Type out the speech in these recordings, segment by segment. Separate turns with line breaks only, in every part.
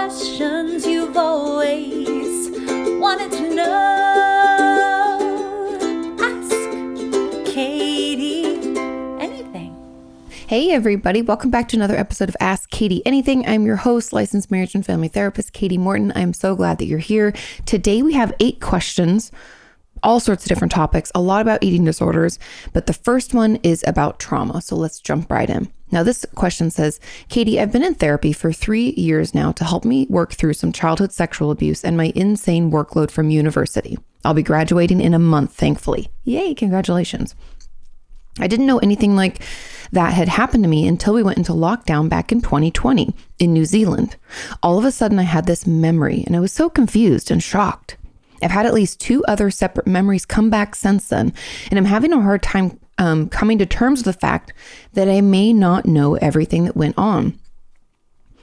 questions you've always wanted to know. Ask Kati anything.
Hey everybody, welcome back to another episode of Ask Kati Anything. I'm your host, licensed marriage and family therapist, Kati Morton. I'm so glad that you're here. Today we have 8 questions, all sorts of different topics, a lot about eating disorders, but the first one is about trauma. So let's jump right in. Now this question says, Kati, I've been in therapy for 3 years now to help me work through some childhood sexual abuse and my insane workload from university. I'll be graduating in a month, thankfully. Yay, congratulations. I didn't know anything like that had happened to me until we went into lockdown back in 2020 in New Zealand. All of a sudden I had this memory and I was so confused and shocked. I've had at least 2 other separate memories come back since then, and I'm having a hard time coming to terms with the fact that I may not know everything that went on.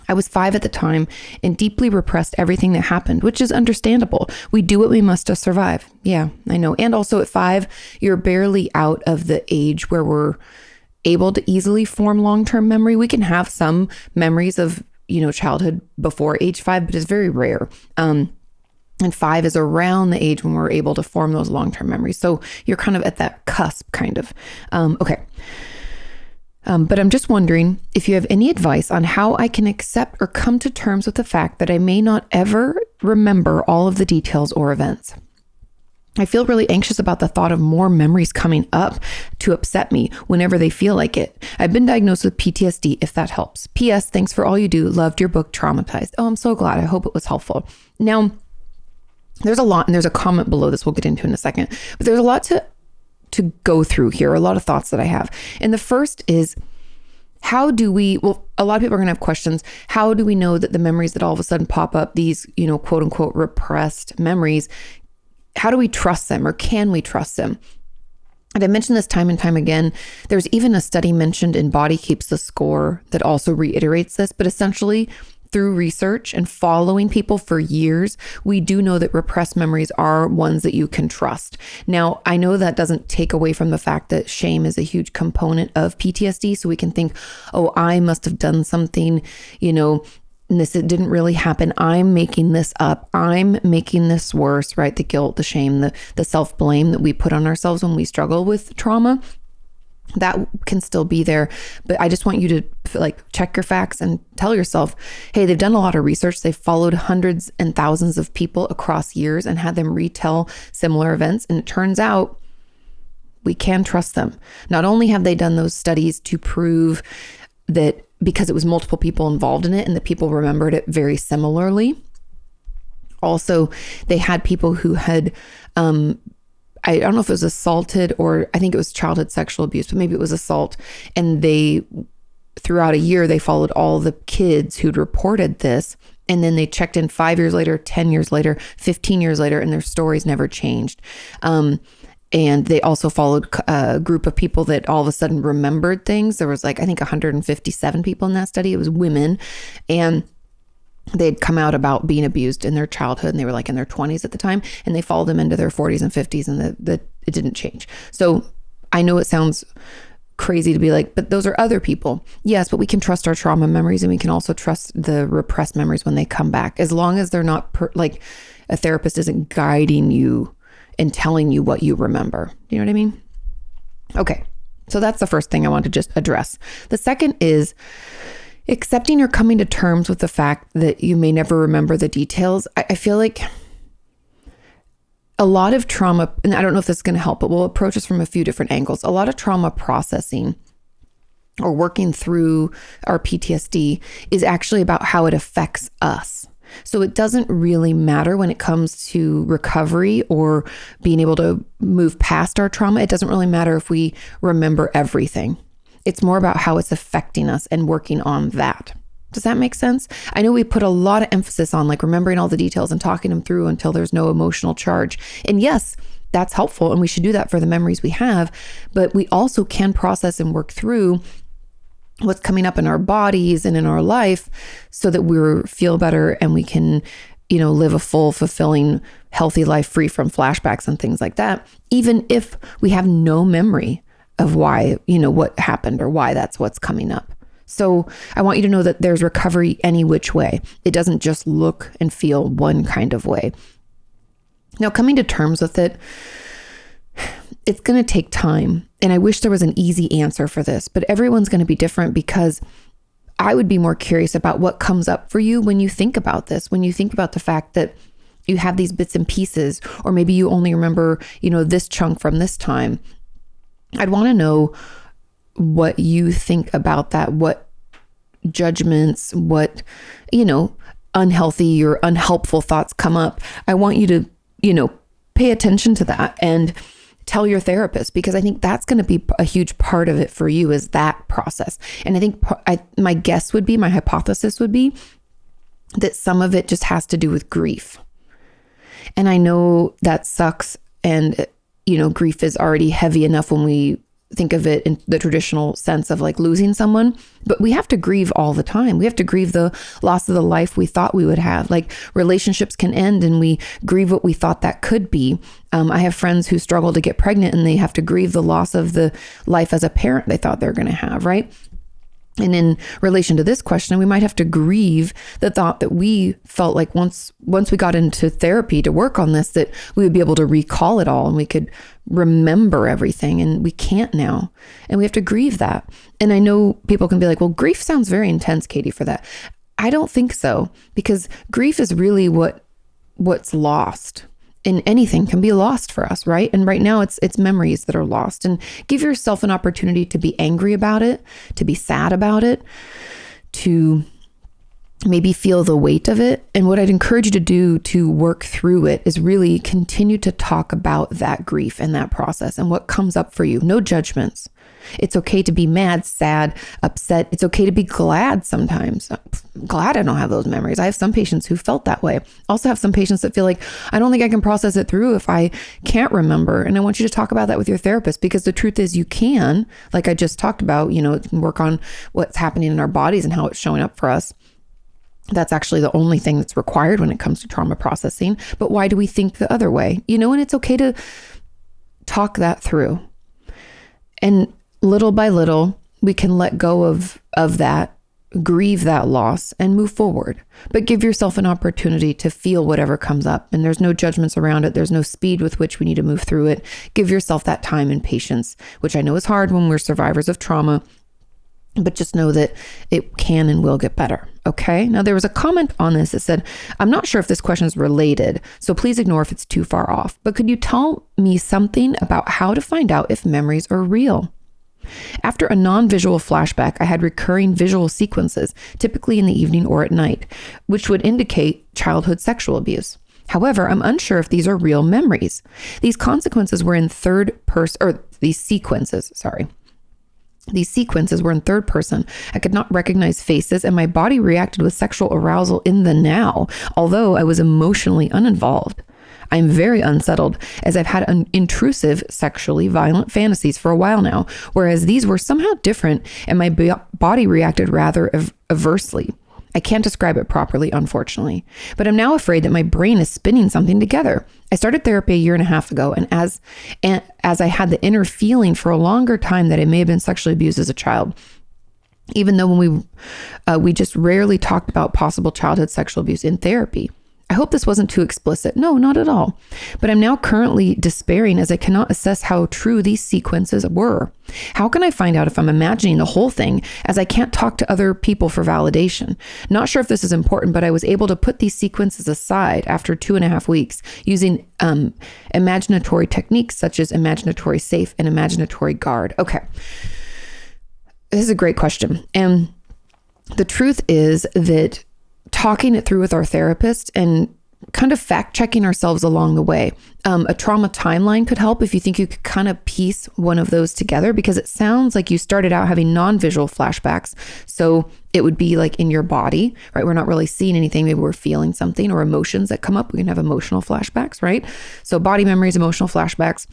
I was 5 at the time and deeply repressed everything that happened, which is understandable. We do what we must to survive. Yeah, I know. And also at 5, you're barely out of the age where we're able to easily form long-term memory. We can have some memories of, childhood before age 5, but it's very rare. And 5 is around the age when we're able to form those long-term memories. So you're kind of at that cusp, kind of. Okay. But I'm just wondering if you have any advice on how I can accept or come to terms with the fact that I may not ever remember all of the details or events. I feel really anxious about the thought of more memories coming up to upset me whenever they feel like it. I've been diagnosed with PTSD, if that helps. P.S. Thanks for all you do. Loved your book, Traumatized. Oh, I'm so glad. I hope it was helpful. Now, there's a lot, and there's a comment below this we'll get into in a second, but there's a lot to go through here, a lot of thoughts that I have. And the first is, how do we, a lot of people are going to have questions. How do we know that the memories that all of a sudden pop up, these, quote unquote, repressed memories, how do we trust them, or can we trust them? And I mentioned this time and time again. There's even a study mentioned in Body Keeps the Score that also reiterates this, but essentially through research and following people for years, we do know that repressed memories are ones that you can trust. Now, I know that doesn't take away from the fact that shame is a huge component of PTSD. So we can think, oh, I must have done something, and this didn't really happen. I'm making this up. I'm making this worse, right? The guilt, the shame, the self-blame that we put on ourselves when we struggle with trauma. That can still be there, but I just want you to check your facts and tell yourself, hey, they've done a lot of research. They've followed hundreds and thousands of people across years and had them retell similar events. And it turns out we can trust them. Not only have they done those studies to prove that because it was multiple people involved in it and the people remembered it very similarly. Also, they had people who had, I don't know if it was assaulted or I think it was childhood sexual abuse, but maybe it was assault. And throughout a year, they followed all the kids who'd reported this. And then they checked in 5 years later, 10 years later, 15 years later, and their stories never changed. And they also followed a group of people that all of a sudden remembered things. There was I think 157 people in that study. It was women. And they'd come out about being abused in their childhood, and they were in their 20s at the time, and they followed them into their 40s and 50s, and it didn't change. So I know it sounds crazy to be but those are other people. Yes, but we can trust our trauma memories, and we can also trust the repressed memories when they come back, as long as they're not a therapist isn't guiding you and telling you what you remember. You know what I mean? Okay. So that's the first thing I want to just address. The second is accepting or coming to terms with the fact that you may never remember the details. I feel like a lot of trauma, and I don't know if this is going to help, but we'll approach this from a few different angles. A lot of trauma processing or working through our PTSD is actually about how it affects us. So it doesn't really matter when it comes to recovery or being able to move past our trauma. It doesn't really matter if we remember everything. It's more about how it's affecting us and working on that. Does that make sense? I know we put a lot of emphasis on remembering all the details and talking them through until there's no emotional charge. And yes, that's helpful, and we should do that for the memories we have, but we also can process and work through what's coming up in our bodies and in our life so that we feel better and we can, live a full, fulfilling, healthy life free from flashbacks and things like that, even if we have no memory of why, what happened or why that's what's coming up. So I want you to know that there's recovery any which way. It doesn't just look and feel one kind of way. Now, coming to terms with it, it's going to take time. And I wish there was an easy answer for this, but everyone's going to be different, because I would be more curious about what comes up for you when you think about this, when you think about the fact that you have these bits and pieces, or maybe you only remember, this chunk from this time. I'd want to know what you think about that, what judgments, what, unhealthy or unhelpful thoughts come up. I want you to, pay attention to that and tell your therapist, because I think that's going to be a huge part of it for you, is that process. And I think my guess would be, my hypothesis would be that some of it just has to do with grief. And I know that sucks. And, grief is already heavy enough when we think of it in the traditional sense of like losing someone, but we have to grieve all the time. We have to grieve the loss of the life we thought we would have. Like, relationships can end and we grieve what we thought that could be. I have friends who struggle to get pregnant and they have to grieve the loss of the life as a parent they thought they were going to have, right? And in relation to this question, we might have to grieve the thought that we felt like once we got into therapy to work on this, that we would be able to recall it all and we could remember everything, and we can't now. And we have to grieve that. And I know people can be like, well, grief sounds very intense, Kati, for that. I don't think so, because grief is really what's lost. And anything can be lost for us, right? And right now it's memories that are lost. And give yourself an opportunity to be angry about it, to be sad about it, to maybe feel the weight of it. And what I'd encourage you to do to work through it is really continue to talk about that grief and that process and what comes up for you. No judgments. It's okay to be mad, sad, upset. It's okay to be glad sometimes. I'm glad I don't have those memories. I have some patients who felt that way. Also have some patients that feel like, I don't think I can process it through if I can't remember. And I want you to talk about that with your therapist, because the truth is you can, like I just talked about, it can work on what's happening in our bodies and how it's showing up for us. That's actually the only thing that's required when it comes to trauma processing. But why do we think the other way? And it's okay to talk that through. And little by little, we can let go of that, grieve that loss, and move forward. But give yourself an opportunity to feel whatever comes up. And there's no judgments around it. There's no speed with which we need to move through it. Give yourself that time and patience, which I know is hard when we're survivors of trauma. But just know that it can and will get better. Okay. Now, there was a comment on this that said, I'm not sure if this question is related, so please ignore if it's too far off. But could you tell me something about how to find out if memories are real? After a non-visual flashback, I had recurring visual sequences, typically in the evening or at night, which would indicate childhood sexual abuse. However, I'm unsure if these are real memories. These sequences were in third person. I could not recognize faces, and my body reacted with sexual arousal in the now, although I was emotionally uninvolved. I'm very unsettled, as I've had intrusive, sexually violent fantasies for a while now, whereas these were somehow different and my body reacted rather aversely. I can't describe it properly, unfortunately, but I'm now afraid that my brain is spinning something together. I started therapy a year and a half ago, and as I had the inner feeling for a longer time that I may have been sexually abused as a child, even though when we just rarely talked about possible childhood sexual abuse in therapy. I hope this wasn't too explicit. No, not at all. But I'm now currently despairing as I cannot assess how true these sequences were. How can I find out if I'm imagining the whole thing, as I can't talk to other people for validation? Not sure if this is important, but I was able to put these sequences aside after 2.5 weeks using imaginatory techniques such as imaginatory safe and imaginatory guard. Okay. This is a great question. And the truth is that talking it through with our therapist and kind of fact checking ourselves along the way. A trauma timeline could help if you think you could kind of piece one of those together, because it sounds like you started out having non-visual flashbacks. So it would be like in your body, right? We're not really seeing anything. Maybe we're feeling something, or emotions that come up. We can have emotional flashbacks, right? So body memories, emotional flashbacks.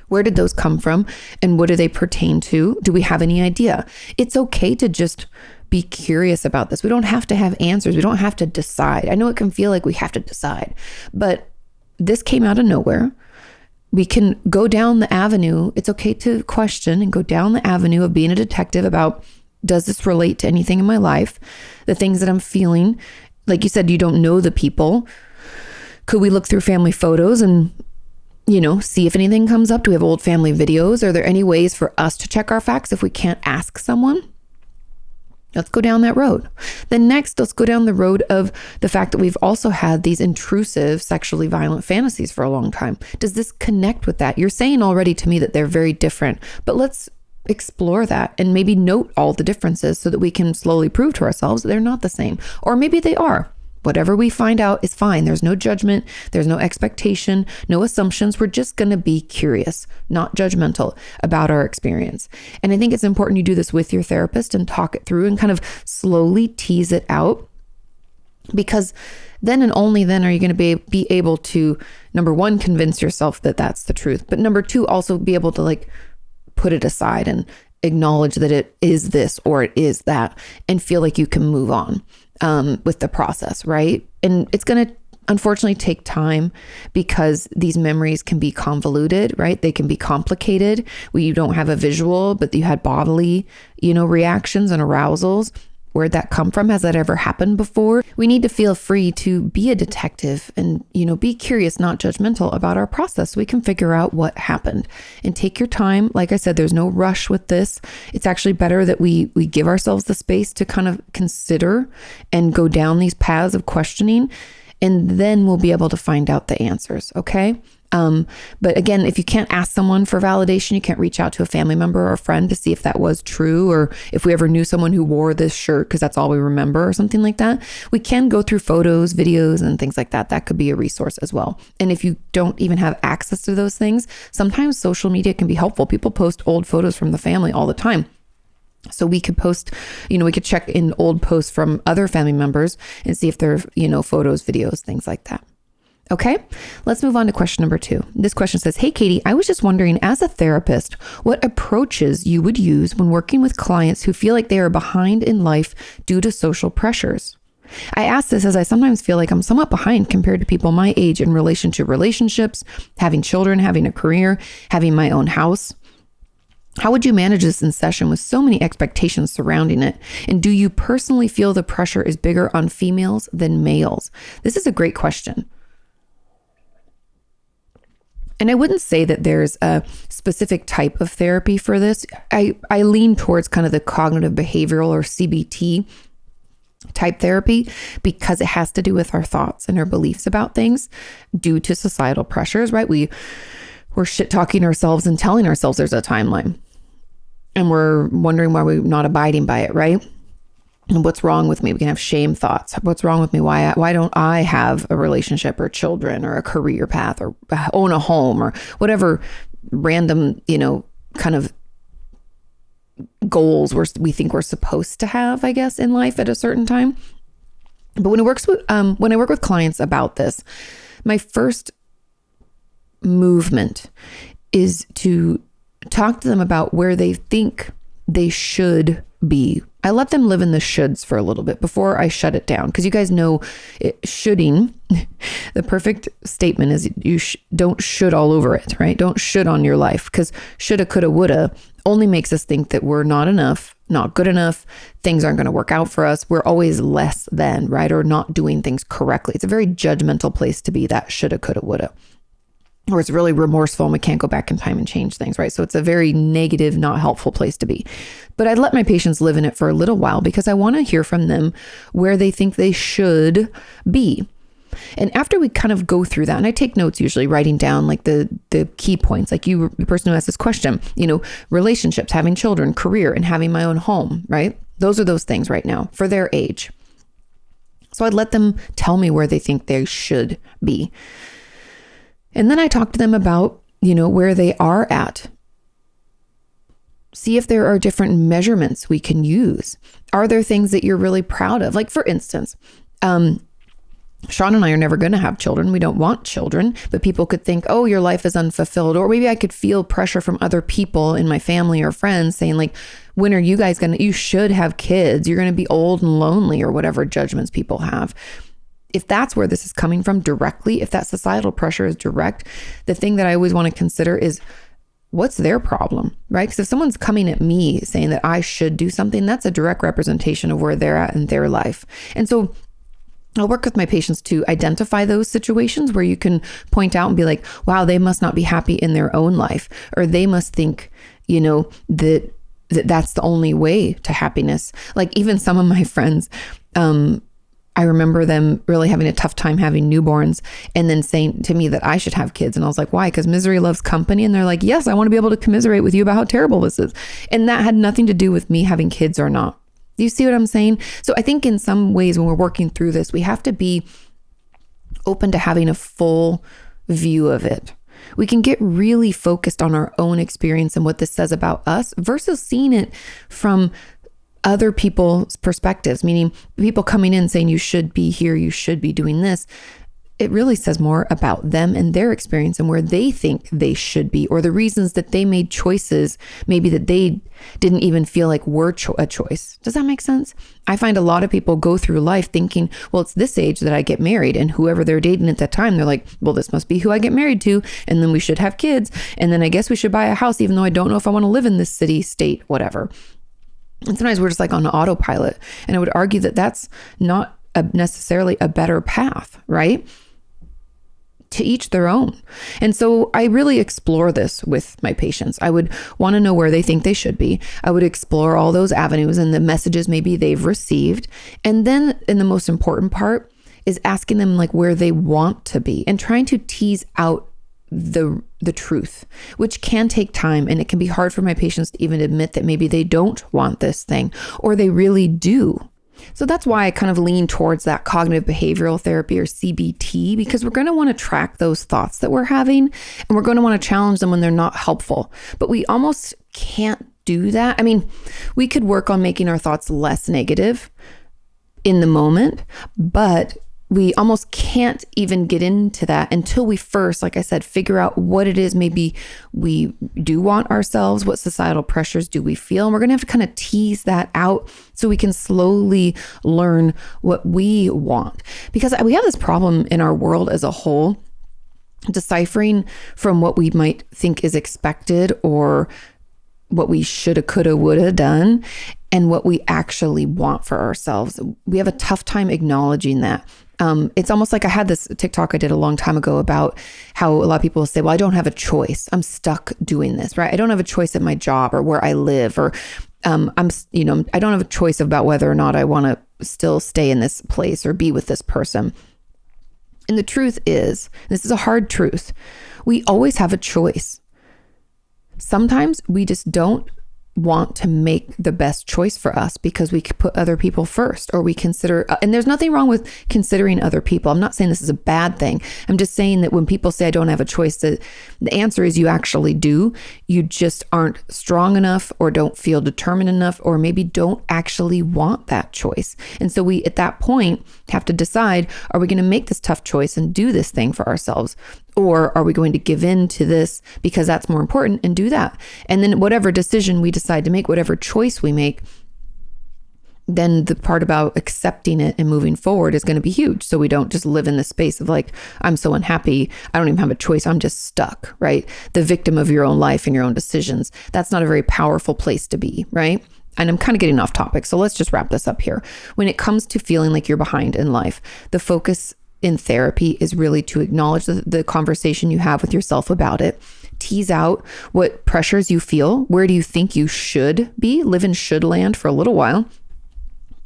Where did those come from? And what do they pertain to? Do we have any idea? It's okay to just be curious about this. We don't have to have answers. We don't have to decide. I know it can feel like we have to decide, but this came out of nowhere. We can go down the avenue. It's okay to question and go down the avenue of being a detective about does this relate to anything in my life? The things that I'm feeling, like you said, you don't know the people. Could we look through family photos and, see if anything comes up? Do we have old family videos? Are there any ways for us to check our facts if we can't ask someone? Let's go down that road. Then next, let's go down the road of the fact that we've also had these intrusive sexually violent fantasies for a long time. Does this connect with that? You're saying already to me that they're very different, but let's explore that and maybe note all the differences so that we can slowly prove to ourselves that they're not the same. Or maybe they are. Whatever we find out is fine. There's no judgment. There's no expectation, no assumptions. We're just going to be curious, not judgmental about our experience. And I think it's important you do this with your therapist and talk it through and kind of slowly tease it out, because then and only then are you going to be able to, number one, convince yourself that that's the truth. But number two, also be able to put it aside and acknowledge that it is this or it is that and feel like you can move on with the process, right? And it's going to unfortunately take time because these memories can be convoluted, right? They can be complicated where you don't have a visual, but you had bodily, reactions and arousals. Where'd that come from? Has that ever happened before? We need to feel free to be a detective and, be curious, not judgmental about our process so we can figure out what happened. And take your time. Like I said, there's no rush with this. It's actually better that we give ourselves the space to kind of consider and go down these paths of questioning, and then we'll be able to find out the answers, okay? But again, if you can't ask someone for validation, you can't reach out to a family member or a friend to see if that was true, or if we ever knew someone who wore this shirt because that's all we remember or something like that. We can go through photos, videos, and things like that. That could be a resource as well. And if you don't even have access to those things, sometimes social media can be helpful. People post old photos from the family all the time. So we could post, we could check in old posts from other family members and see if there are, photos, videos, things like that. Okay, let's move on to question number 2. This question says, hey, Kati, I was just wondering, as a therapist, what approaches you would use when working with clients who feel like they are behind in life due to social pressures? I ask this as I sometimes feel like I'm somewhat behind compared to people my age in relation to relationships, having children, having a career, having my own house. How would you manage this in session with so many expectations surrounding it? And do you personally feel the pressure is bigger on females than males? This is a great question. And I wouldn't say that there's a specific type of therapy for this. I lean towards kind of the cognitive behavioral or CBT type therapy because it has to do with our thoughts and our beliefs about things due to societal pressures, right? We're shit talking ourselves and telling ourselves there's a timeline. And we're wondering why we're not abiding by it, right? And what's wrong with me? We can have shame thoughts. What's wrong with me? Why don't I have a relationship or children or a career path or own a home or whatever random, kind of goals we think we're supposed to have, I guess, in life at a certain time. But when I work with clients about this, my first movement is to talk to them about where they think they should be. I let them live in the shoulds for a little bit before I shut it down. Because you guys know shoulding, the perfect statement is you don't should all over it, right? Don't should on your life, because shoulda, coulda, woulda only makes us think that we're not enough, not good enough. Things aren't going to work out for us. We're always less than, right? Or not doing things correctly. It's a very judgmental place to be, that shoulda, coulda, woulda. Or it's really remorseful and we can't go back in time and change things, right? So it's a very negative, not helpful place to be. But I'd let my patients live in it for a little while because I want to hear from them where they think they should be. And after we kind of go through that, and I take notes usually, writing down like the key points, like the person who asked this question, relationships, having children, career, and having my own home, right? Those are those things right now for their age. So I'd let them tell me where they think they should be. And then I talk to them about, where they are at. See if there are different measurements we can use. Are there things that you're really proud of? Like, for instance, Sean and I are never going to have children. We don't want children, but people could think, oh, your life is unfulfilled. Or maybe I could feel pressure from other people in my family or friends saying like, when are you guys you should have kids. You're going to be old and lonely, or whatever judgments people have. If that's where this is coming from directly, if that societal pressure is direct, the thing that I always want to consider is, what's their problem, right? Because if someone's coming at me saying that I should do something, that's a direct representation of where they're at in their life. And so I'll work with my patients to identify those situations where you can point out and be like, wow, they must not be happy in their own life, or they must think, that that's the only way to happiness. Like even some of my friends, I remember them really having a tough time having newborns and then saying to me that I should have kids. And I was like, why? Because misery loves company. And they're like, yes, I want to be able to commiserate with you about how terrible this is. And that had nothing to do with me having kids or not. Do you see what I'm saying? So I think in some ways when we're working through this, we have to be open to having a full view of it. We can get really focused on our own experience and what this says about us versus seeing it from other people's perspectives, meaning people coming in saying you should be here, you should be doing this. It really says more about them and their experience and where they think they should be, or the reasons that they made choices maybe that they didn't even feel like were a choice. Does that make sense? I find a lot of people go through life thinking, well, it's this age that I get married, and whoever they're dating at that time, they're like, well, this must be who I get married to, and then we should have kids, and then I guess we should buy a house even though I don't know if I want to live in this city, state, whatever. And sometimes we're just like on autopilot. And I would argue that that's not necessarily a better path, right? To each their own. And so I really explore this with my patients. I would want to know where they think they should be. I would explore all those avenues and the messages maybe they've received. And then, and the most important part is asking them like where they want to be and trying to tease out the truth, which can take time. And it can be hard for my patients to even admit that maybe they don't want this thing or they really do. So that's why I kind of lean towards that cognitive behavioral therapy or CBT, because we're going to want to track those thoughts that we're having and we're going to want to challenge them when they're not helpful. But we almost can't do that. I mean, we could work on making our thoughts less negative in the moment, but we almost can't even get into that until we first, like I said, figure out what it is maybe we do want ourselves, what societal pressures do we feel. And we're going to have to kind of tease that out so we can slowly learn what we want. Because we have this problem in our world as a whole, deciphering from what we might think is expected or what we shoulda, coulda, woulda done and what we actually want for ourselves. We have a tough time acknowledging that. It's almost like I had this TikTok I did a long time ago about how a lot of people say, well, I don't have a choice. I'm stuck doing this, right? I don't have a choice at my job or where I live, or I don't have a choice about whether or not I want to still stay in this place or be with this person. And the truth is, this is a hard truth, we always have a choice. Sometimes we just don't want to make the best choice for us because we put other people first, or we consider, and there's nothing wrong with considering other people. I'm not saying this is a bad thing. I'm just saying that when people say I don't have a choice, the answer is you actually do. You just aren't strong enough or don't feel determined enough, or maybe don't actually want that choice. And so we, at that point, have to decide, are we going to make this tough choice and do this thing for ourselves? Or are we going to give in to this because that's more important and do that? And then whatever decision we decide to make, whatever choice we make, then the part about accepting it and moving forward is going to be huge. So we don't just live in this space of like, I'm so unhappy, I don't even have a choice, I'm just stuck, right? The victim of your own life and your own decisions. That's not a very powerful place to be, right? And I'm kind of getting off topic. So let's just wrap this up here. When it comes to feeling like you're behind in life, the focus in therapy is really to acknowledge the conversation you have with yourself about it, tease out what pressures you feel, where do you think you should be, live in should land for a little while,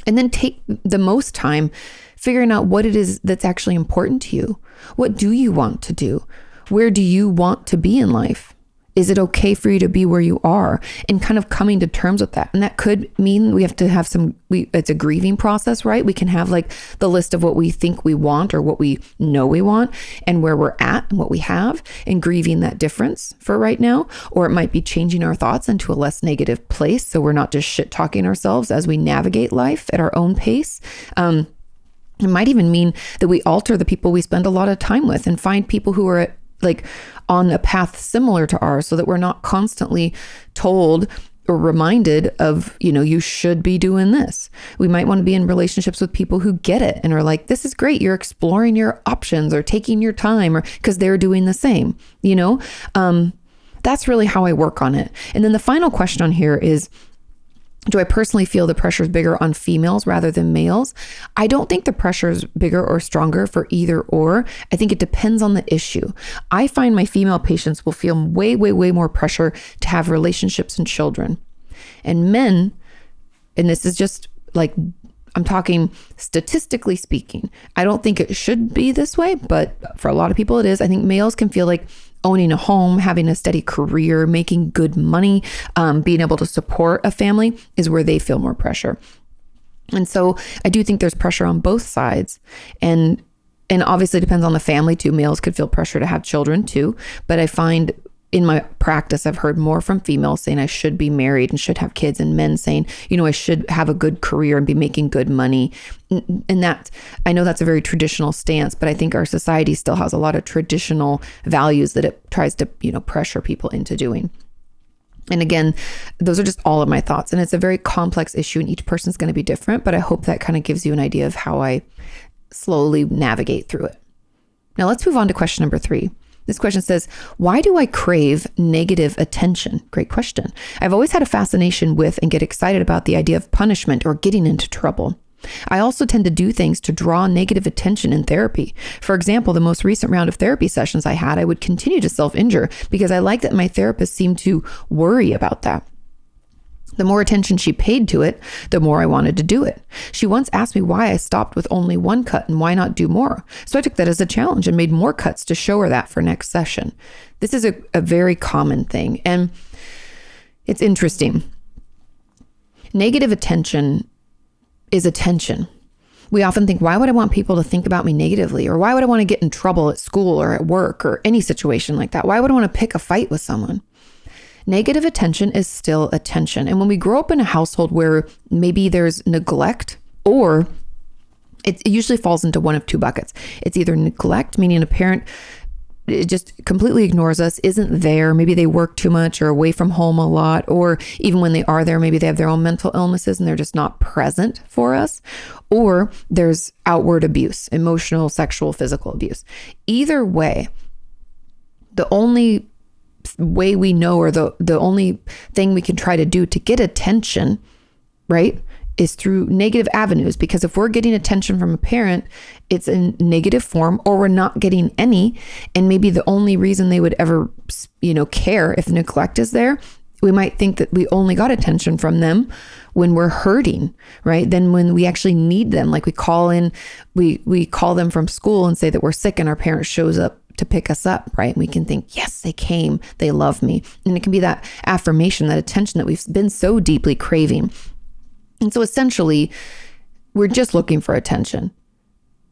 and then take the most time figuring out what it is that's actually important to you. What do you want to do? Where do you want to be in life? Is it okay for you to be where you are? And kind of coming to terms with that. And that could mean we have to have it's a grieving process, right? We can have like the list of what we think we want or what we know we want and where we're at and what we have, and grieving that difference for right now. Or it might be changing our thoughts into a less negative place, so we're not just shit talking ourselves as we navigate life at our own pace. It might even mean that we alter the people we spend a lot of time with and find people who are like on a path similar to ours, so that we're not constantly told or reminded of, you should be doing this. We might want to be in relationships with people who get it and are like, this is great, you're exploring your options or taking your time, or because they're doing the same, that's really how I work on it. And then the final question on here is, do I personally feel the pressure is bigger on females rather than males? I don't think the pressure is bigger or stronger for either or. I think it depends on the issue. I find my female patients will feel way, way, way more pressure to have relationships and children. And men, and this is just like, I'm talking statistically speaking, I don't think it should be this way, but for a lot of people it is. I think males can feel like owning a home, having a steady career, making good money, being able to support a family is where they feel more pressure. And so I do think there's pressure on both sides. And obviously it depends on the family too. Males could feel pressure to have children too. But I find in my practice, I've heard more from females saying I should be married and should have kids, and men saying, I should have a good career and be making good money. And that, I know that's a very traditional stance, but I think our society still has a lot of traditional values that it tries to, pressure people into doing. And again, those are just all of my thoughts. And it's a very complex issue and each person's going to be different, but I hope that kind of gives you an idea of how I slowly navigate through it. Now let's move on to question number 3. This question says, why do I crave negative attention? Great question. I've always had a fascination with and get excited about the idea of punishment or getting into trouble. I also tend to do things to draw negative attention in therapy. For example, the most recent round of therapy sessions I had, I would continue to self-injure because I like that my therapist seemed to worry about that. The more attention she paid to it, the more I wanted to do it. She once asked me why I stopped with only one cut and why not do more. So I took that as a challenge and made more cuts to show her that for next session. This is a very common thing. And it's interesting. Negative attention is attention. We often think, why would I want people to think about me negatively? Or why would I want to get in trouble at school or at work or any situation like that? Why would I want to pick a fight with someone? Negative attention is still attention. And when we grow up in a household where maybe there's neglect, or it usually falls into one of two buckets. It's either neglect, meaning a parent just completely ignores us, isn't there. Maybe they work too much or away from home a lot, or even when they are there, maybe they have their own mental illnesses and they're just not present for us. Or there's outward abuse, emotional, sexual, physical abuse. Either way, the only way we know, or the only thing we can try to do to get attention, right, is through negative avenues. Because if we're getting attention from a parent, it's in negative form, or we're not getting any. And maybe the only reason they would ever, care if neglect is there, we might think that we only got attention from them when we're hurting, right? Then when we actually need them, like we call them from school and say that we're sick and our parent shows up to pick us up, right? We can think, yes, they came, they love me. And it can be that affirmation, that attention that we've been so deeply craving. And so essentially, we're just looking for attention.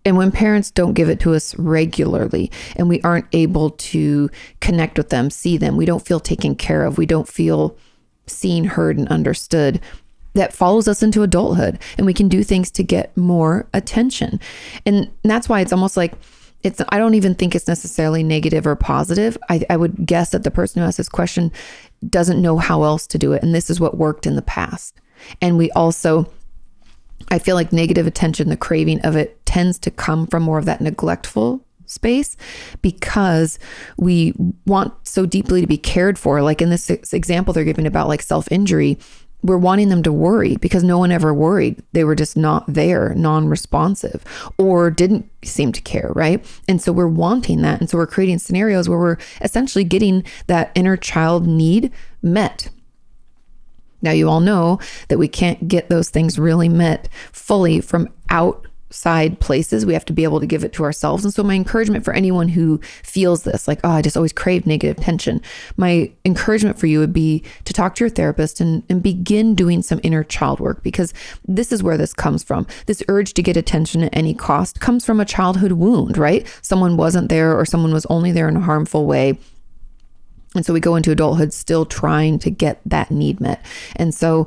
And when parents don't give it to us regularly and we aren't able to connect with them, see them, we don't feel taken care of, we don't feel seen, heard, and understood, that follows us into adulthood, and we can do things to get more attention. And that's why it's almost like, I don't even think it's necessarily negative or positive. I would guess that the person who asked this question doesn't know how else to do it. And this is what worked in the past. And I feel like negative attention, the craving of it, tends to come from more of that neglectful space, because we want so deeply to be cared for. Like in this example they're giving about like self-injury, we're wanting them to worry because no one ever worried. They were just not there, non-responsive, or didn't seem to care, right? And so we're wanting that. And so we're creating scenarios where we're essentially getting that inner child need met. Now, you all know that we can't get those things really met fully from outside places. We have to be able to give it to ourselves. And so my encouragement for anyone who feels this, like, I just always crave negative attention, my encouragement for you would be to talk to your therapist and begin doing some inner child work, because this is where this comes from. This urge to get attention at any cost comes from a childhood wound, right? Someone wasn't there, or someone was only there in a harmful way. And so we go into adulthood still trying to get that need met. And so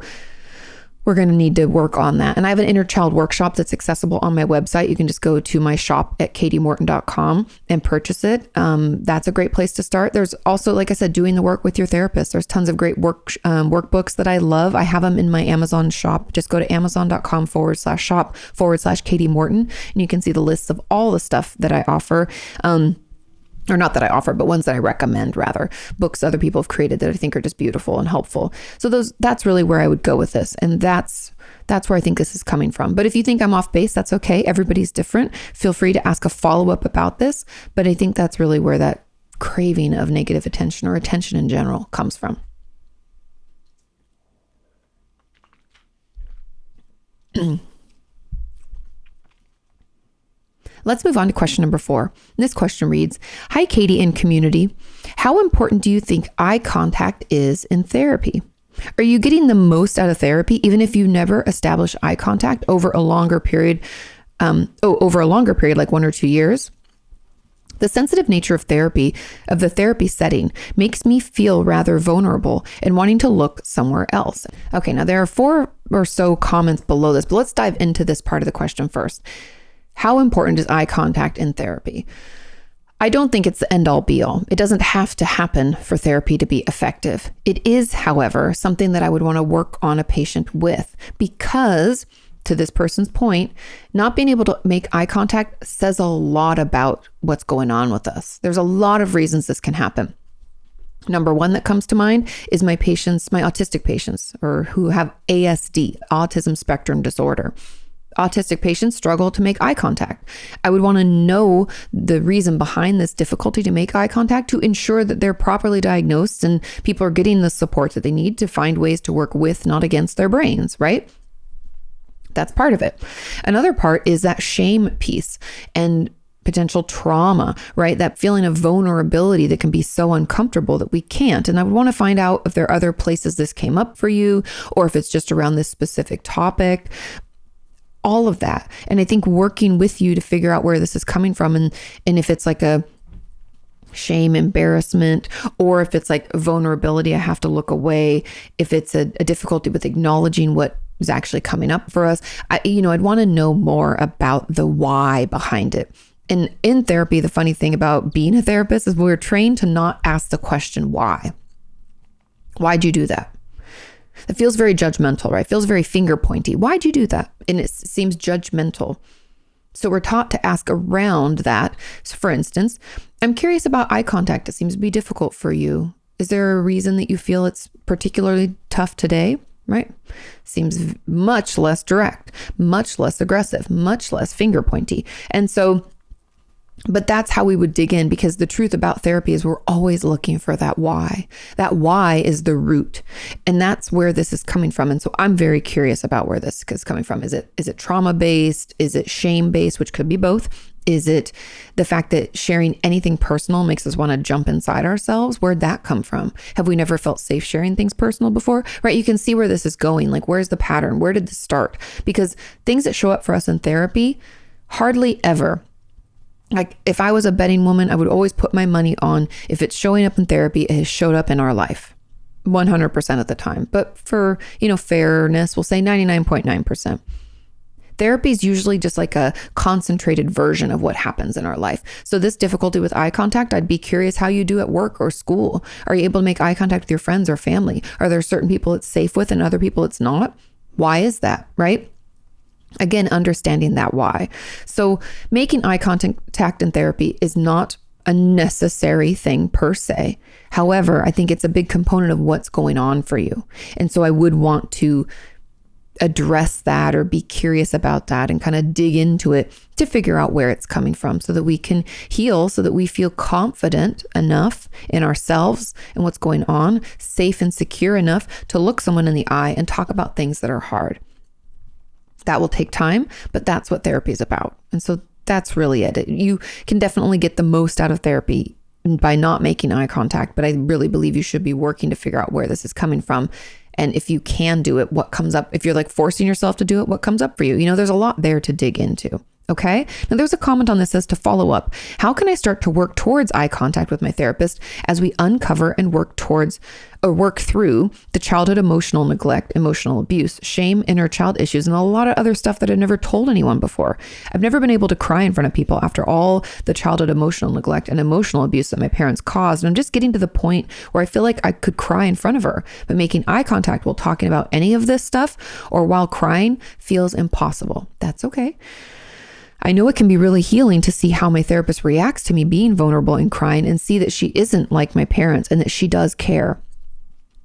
we're going to need to work on that. And I have an inner child workshop that's accessible on my website. You can just go to my shop at katimorton.com and purchase it. That's a great place to start. There's also, like I said, doing the work with your therapist. There's tons of great workbooks that I love. I have them in my Amazon shop. Just go to amazon.com/shop/Kati Morton, and you can see the lists of all the stuff that I offer. or not that I offer, but ones that I recommend rather, books other people have created that I think are just beautiful and helpful. So that's really where I would go with this. And that's where I think this is coming from. But if you think I'm off base, that's okay. Everybody's different. Feel free to ask a follow-up about this. But I think that's really where that craving of negative attention or attention in general comes from. Let's move on to question number 4. This question reads, "Hi, Kati and community. How important do you think eye contact is in therapy? Are you getting the most out of therapy, even if you never establish eye contact over a longer period, like 1 or 2 years? The sensitive nature of the therapy setting, makes me feel rather vulnerable and wanting to look somewhere else." Okay, now there are 4 or so comments below this, but let's dive into this part of the question first. How important is eye contact in therapy? I don't think it's the end all be all. It doesn't have to happen for therapy to be effective. It is, however, something that I would want to work on a patient with because, to this person's point, not being able to make eye contact says a lot about what's going on with us. There's a lot of reasons this can happen. Number 1 that comes to mind is my autistic patients, or who have ASD, autism spectrum disorder. Autistic patients struggle to make eye contact. I would want to know the reason behind this difficulty to make eye contact to ensure that they're properly diagnosed and people are getting the support that they need to find ways to work with, not against their brains, right? That's part of it. Another part is that shame piece and potential trauma, right? That feeling of vulnerability that can be so uncomfortable that we can't. And I would want to find out if there are other places this came up for you, or if it's just around this specific topic. All of that. And I think working with you to figure out where this is coming from, and if it's like a shame, embarrassment, or if it's like vulnerability, I have to look away, if it's a difficulty with acknowledging what is actually coming up for us, I'd want to know more about the why behind it. And in therapy, the funny thing about being a therapist is we're trained to not ask the question why. Why'd you do that? It feels very judgmental, right? It feels very finger pointy. Why'd you do that? And it seems judgmental. So we're taught to ask around that. So for instance, I'm curious about eye contact. It seems to be difficult for you. Is there a reason that you feel it's particularly tough today? Right? Seems much less direct, much less aggressive, much less finger pointy. And so, but that's how we would dig in, because the truth about therapy is we're always looking for that why. That why is the root. And that's where this is coming from. And so I'm very curious about where this is coming from. Is it trauma-based? Is it shame-based, which could be both? Is it the fact that sharing anything personal makes us want to jump inside ourselves? Where'd that come from? Have we never felt safe sharing things personal before? Right? You can see where this is going. Like, where's the pattern? Where did this start? Because things that show up for us in therapy, hardly ever. Like, if I was a betting woman, I would always put my money on, if it's showing up in therapy, it has showed up in our life 100% of the time. But for, fairness, we'll say 99.9%. Therapy is usually just like a concentrated version of what happens in our life. So this difficulty with eye contact, I'd be curious how you do at work or school. Are you able to make eye contact with your friends or family? Are there certain people it's safe with and other people it's not? Why is that, right? Again, understanding that why. So making eye contact in therapy is not a necessary thing per se. However, I think it's a big component of what's going on for you. And so I would want to address that or be curious about that and kind of dig into it to figure out where it's coming from so that we can heal, so that we feel confident enough in ourselves and what's going on, safe and secure enough to look someone in the eye and talk about things that are hard. That will take time, but that's what therapy is about. And so that's really it. You can definitely get the most out of therapy by not making eye contact, but I really believe you should be working to figure out where this is coming from. And if you can do it, what comes up? If you're like forcing yourself to do it, what comes up for you? There's a lot there to dig into. Okay. Now there's a comment on this that says, to follow up, how can I start to work towards eye contact with my therapist as we uncover and work through the childhood emotional neglect, emotional abuse, shame, inner child issues, and a lot of other stuff that I've never told anyone before. I've never been able to cry in front of people after all the childhood emotional neglect and emotional abuse that my parents caused. And I'm just getting to the point where I feel like I could cry in front of her, but making eye contact while talking about any of this stuff or while crying feels impossible. That's okay. I know it can be really healing to see how my therapist reacts to me being vulnerable and crying and see that she isn't like my parents and that she does care.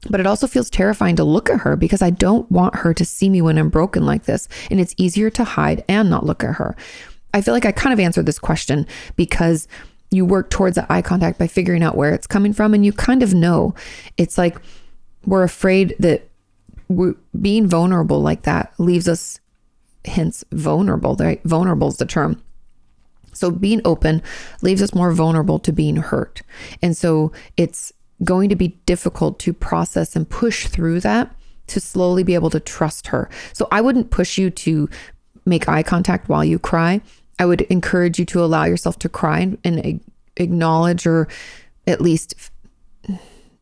But it also feels terrifying to look at her because I don't want her to see me when I'm broken like this. And it's easier to hide and not look at her. I feel like I kind of answered this question because you work towards that eye contact by figuring out where it's coming from. And you kind of know. It's like we're afraid that being vulnerable like that leaves us, hence vulnerable, right? Vulnerable is the term. So being open leaves us more vulnerable to being hurt. And so it's going to be difficult to process and push through that to slowly be able to trust her. So I wouldn't push you to make eye contact while you cry. I would encourage you to allow yourself to cry and acknowledge, or at least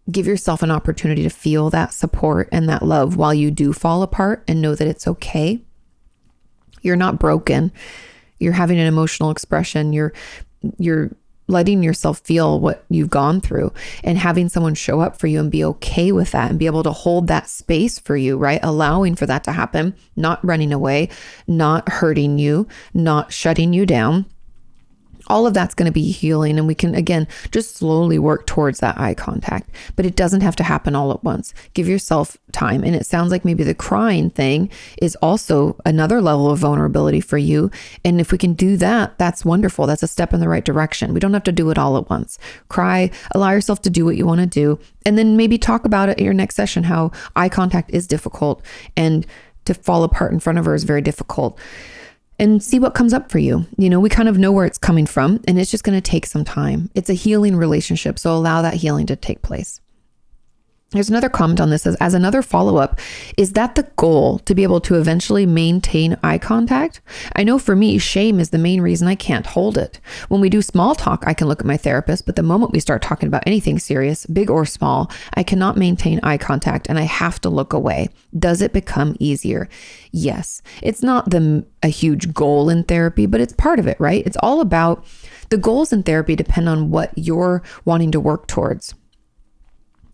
give yourself an opportunity to feel that support and that love while you do fall apart, and know that it's okay. You're not broken. You're having an emotional expression. You're letting yourself feel what you've gone through, and having someone show up for you and be okay with that and be able to hold that space for you, right? Allowing for that to happen, not running away, not hurting you, not shutting you down. All of that's going to be healing, and we can, again, just slowly work towards that eye contact, but it doesn't have to happen all at once. Give yourself time. And it sounds like maybe the crying thing is also another level of vulnerability for you. And if we can do that, that's wonderful. That's a step in the right direction. We don't have to do it all at once. Cry, allow yourself to do what you want to do, and then maybe talk about it at your next session, how eye contact is difficult and to fall apart in front of her is very difficult. And see what comes up for you. You know, we kind of know where it's coming from, and it's just going to take some time. It's a healing relationship, so allow that healing to take place. There's another comment on this as another follow-up. Is that the goal, to be able to eventually maintain eye contact? I know for me, shame is the main reason I can't hold it. When we do small talk, I can look at my therapist, but the moment we start talking about anything serious, big or small, I cannot maintain eye contact and I have to look away. Does it become easier? Yes. It's not a huge goal in therapy, but it's part of it, right? It's all about the goals in therapy depend on what you're wanting to work towards.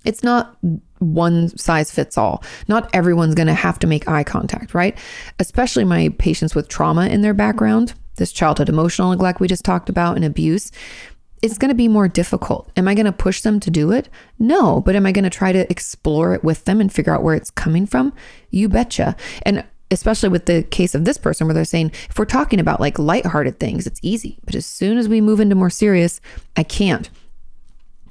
It's not one size fits all. Not everyone's going to have to make eye contact, right? Especially my patients with trauma in their background, this childhood emotional neglect we just talked about, and abuse. It's going to be more difficult. Am I going to push them to do it? No, but am I going to try to explore it with them and figure out where it's coming from? You betcha. And especially with the case of this person where they're saying, if we're talking about like lighthearted things, it's easy. But as soon as we move into more serious, I can't.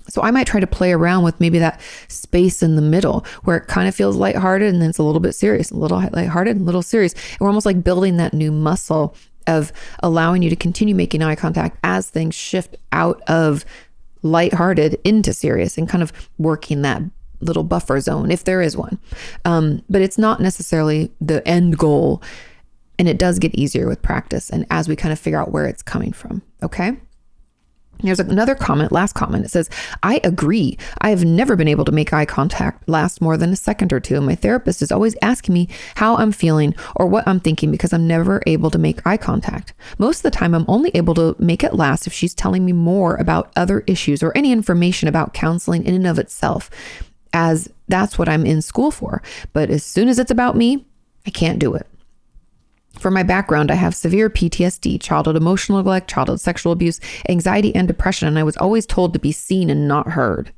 So I might try to play around with maybe that space in the middle where it kind of feels lighthearted and then it's a little bit serious, a little lighthearted and a little serious. And we're almost like building that new muscle of allowing you to continue making eye contact as things shift out of lighthearted into serious, and kind of working that little buffer zone if there is one. But it's not necessarily the end goal, and it does get easier with practice and as we kind of figure out where it's coming from. Okay. There's another comment, last comment. It says, I agree. I have never been able to make eye contact last more than a second or two. My therapist is always asking me how I'm feeling or what I'm thinking because I'm never able to make eye contact. Most of the time, I'm only able to make it last if she's telling me more about other issues or any information about counseling in and of itself, as that's what I'm in school for. But as soon as it's about me, I can't do it. For my background, I have severe PTSD, childhood emotional neglect, childhood sexual abuse, anxiety, and depression, and I was always told to be seen and not heard.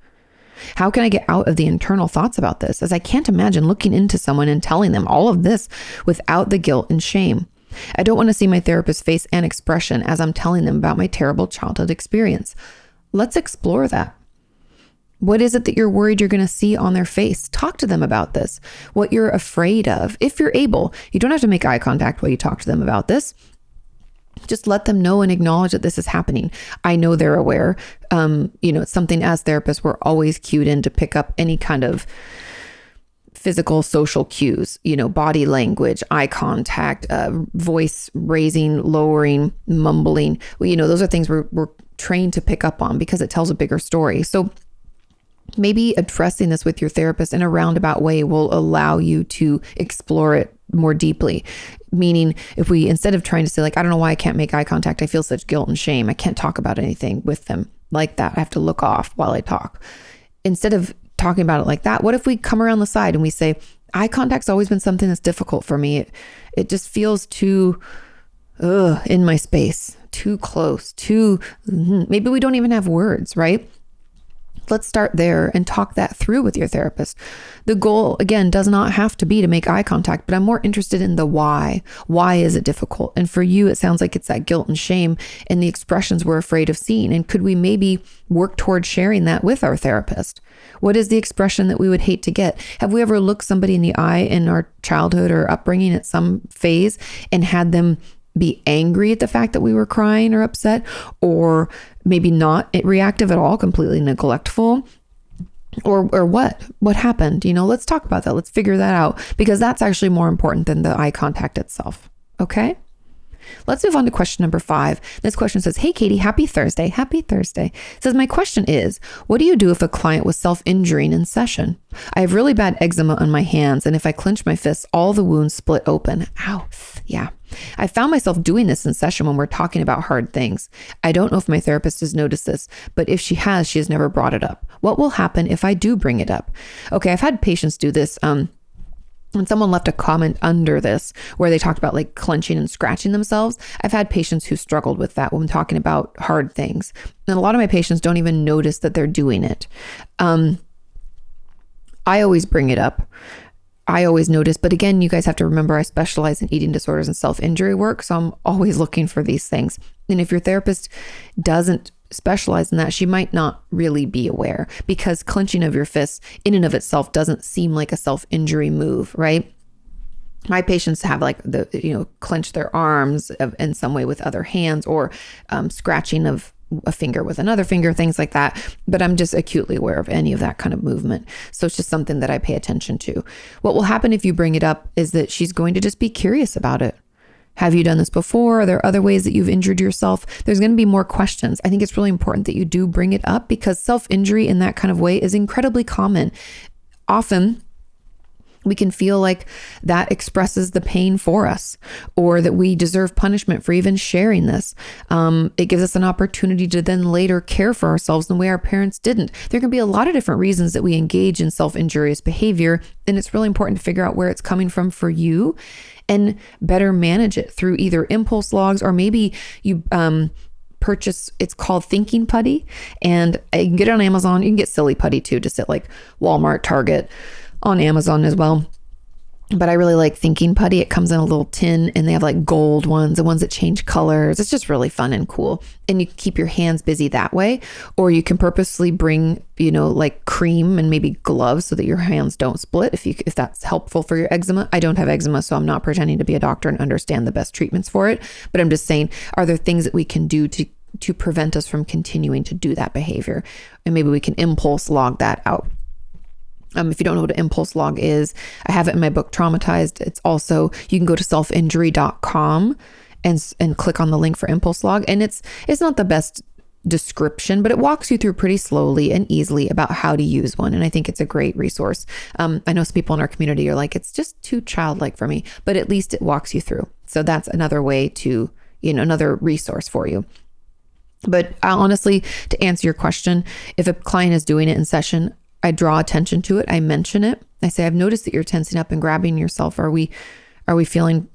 How can I get out of the internal thoughts about this, as I can't imagine looking into someone and telling them all of this without the guilt and shame? I don't want to see my therapist's face and expression as I'm telling them about my terrible childhood experience. Let's explore that. What is it that you're worried you're going to see on their face? Talk to them about this. What you're afraid of, if you're able. You don't have to make eye contact while you talk to them about this. Just let them know and acknowledge that this is happening. I know they're aware. It's something as therapists, we're always cued in to pick up any kind of physical, social cues, body language, eye contact, voice raising, lowering, mumbling. Those are things we're trained to pick up on because it tells a bigger story. So maybe addressing this with your therapist in a roundabout way will allow you to explore it more deeply. Meaning, if we, instead of trying to say like, I don't know why I can't make eye contact, I feel such guilt and shame, I can't talk about anything with them like that, I have to look off while I talk. Instead of talking about it like that, what if we come around the side and we say, eye contact's always been something that's difficult for me. It just feels too in my space, too close, maybe we don't even have words, right? Let's start there and talk that through with your therapist. The goal, again, does not have to be to make eye contact, but I'm more interested in the why. Why is it difficult? And for you, it sounds like it's that guilt and shame and the expressions we're afraid of seeing. And could we maybe work towards sharing that with our therapist? What is the expression that we would hate to get? Have we ever looked somebody in the eye in our childhood or upbringing at some phase and had them be angry at the fact that we were crying or upset, or maybe not reactive at all, completely neglectful, or what happened? Let's talk about that. Let's figure that out, because that's actually more important than the eye contact itself. Okay. Let's move on to question number 5. This question says, "Hey, Kati, happy Thursday." Happy Thursday. It says, "My question is, what do you do if a client was self-injuring in session? I have really bad eczema on my hands, and if I clench my fists, all the wounds split open." Ow. Yeah. I found myself doing this in session when we're talking about hard things. I don't know if my therapist has noticed this, but if she has, she has never brought it up. What will happen if I do bring it up? Okay, I've had patients do this. And someone left a comment under this where they talked about like clenching and scratching themselves. I've had patients who struggled with that when talking about hard things. And a lot of my patients don't even notice that they're doing it. I always bring it up. I always notice. But again, you guys have to remember, I specialize in eating disorders and self-injury work. So I'm always looking for these things. And if your therapist doesn't specialize in that, she might not really be aware, because clenching of your fists in and of itself doesn't seem like a self-injury move, right? My patients have like clench their arms in some way with other hands, or scratching of a finger with another finger, things like that. But I'm just acutely aware of any of that kind of movement. So it's just something that I pay attention to. What will happen if you bring it up is that she's going to just be curious about it. Have you done this before? Are there other ways that you've injured yourself? There's going to be more questions. I think it's really important that you do bring it up, because self-injury in that kind of way is incredibly common. Often we can feel like that expresses the pain for us, or that we deserve punishment for even sharing this. It gives us an opportunity to then later care for ourselves in the way our parents didn't. There can be a lot of different reasons that we engage in self-injurious behavior, and it's really important to figure out where it's coming from for you and better manage it through either impulse logs, or maybe you purchase, it's called thinking putty, and you can get it on Amazon. You can get silly putty too, just at like Walmart, Target, on Amazon as well. But I really like thinking putty. It comes in a little tin, and they have like gold ones and ones that change colors. It's just really fun and cool. And you keep your hands busy that way. Or you can purposely bring, like cream and maybe gloves so that your hands don't split, if that's helpful for your eczema. I don't have eczema, so I'm not pretending to be a doctor and understand the best treatments for it. But I'm just saying, are there things that we can do to prevent us from continuing to do that behavior? And maybe we can impulse log that out. If you don't know what an impulse log is, I have it in my book, Traumatized. It's also, you can go to selfinjury.com and click on the link for impulse log. And it's not the best description, but it walks you through pretty slowly and easily about how to use one. And I think it's a great resource. I know some people in our community are like, it's just too childlike for me, but at least it walks you through. So that's another way to, another resource for you. But honestly, to answer your question, if a client is doing it in session, I draw attention to it. I mention it. I say, I've noticed that you're tensing up and grabbing yourself. Are we feeling,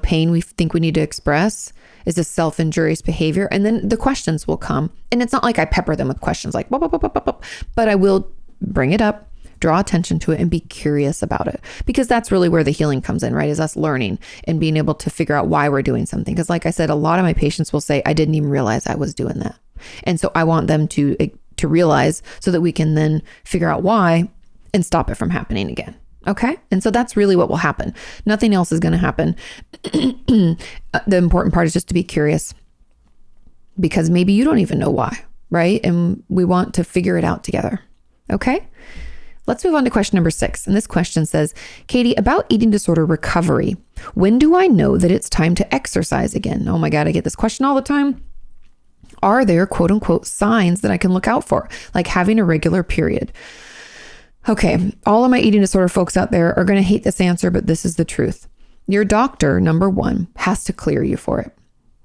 pain we think we need to express? Is this self-injurious behavior? And then the questions will come. And it's not like I pepper them with questions like, bop, bop, bop, bop, bop, but I will bring it up, draw attention to it, and be curious about it. Because that's really where the healing comes in, right? Is us learning and being able to figure out why we're doing something. Because like I said, a lot of my patients will say, I didn't even realize I was doing that. And so I want them to realize, so that we can then figure out why and stop it from happening again. Okay. And so that's really what will happen. Nothing else is going to happen. The important part is just to be curious, because maybe you don't even know why, right? And we want to figure it out together. Okay. Let's move on to question number 6. And this question says, Kati, about eating disorder recovery, when do I know that it's time to exercise again? Oh my God, I get this question all the time. Are there quote unquote signs that I can look out for, like having a regular period? Okay, all of my eating disorder folks out there are going to hate this answer, but this is the truth. Your doctor, number 1, has to clear you for it.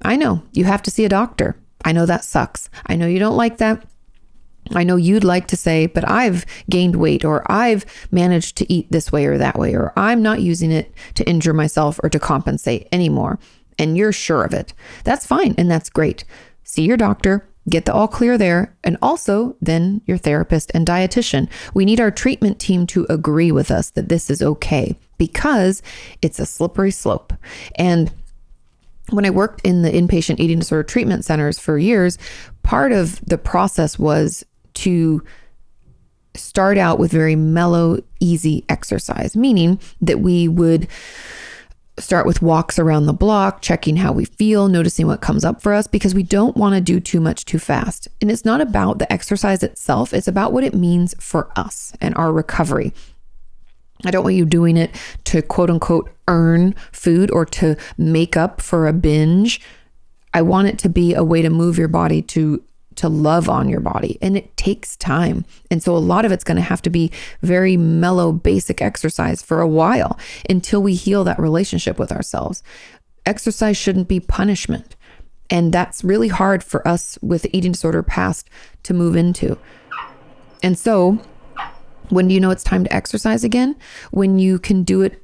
I know you have to see a doctor. I know that sucks. I know you don't like that. I know you'd like to say, but I've gained weight, or I've managed to eat this way or that way, or I'm not using it to injure myself or to compensate anymore. and you're sure of it, that's fine. And that's great. See your doctor, get the all clear there. And also then your therapist and dietitian. We need our treatment team to agree with us that this is okay, because it's a slippery slope. And when I worked in the inpatient eating disorder treatment centers for years, part of the process was to start out with very mellow, easy exercise, meaning that we would start with walks around the block, checking how we feel, noticing what comes up for us, because we don't want to do too much too fast. And it's not about the exercise itself. It's about what it means for us and our recovery. I don't want you doing it to quote unquote earn food or to make up for a binge. I want it to be a way to move your body to love on your body. And it takes time. And so a lot of it's going to have to be very mellow, basic exercise for a while until we heal that relationship with ourselves. Exercise shouldn't be punishment. And that's really hard for us with the eating disorder past to move into. And so when do you know it's time to exercise again? When you can do it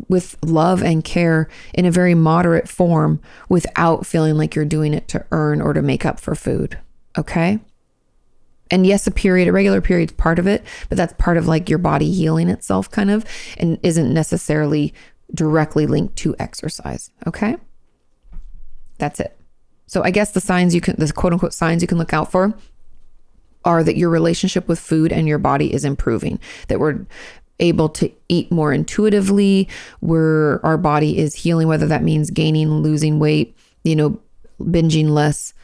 with love and care in a very moderate form without feeling like you're doing it to earn or to make up for food. Okay. And yes, a regular period is part of it, but that's part of like your body healing itself kind of, and isn't necessarily directly linked to exercise. Okay. That's it. So I guess the quote unquote signs you can look out for are that your relationship with food and your body is improving, that we're able to eat more intuitively, where our body is healing, whether that means gaining, losing weight, binging less,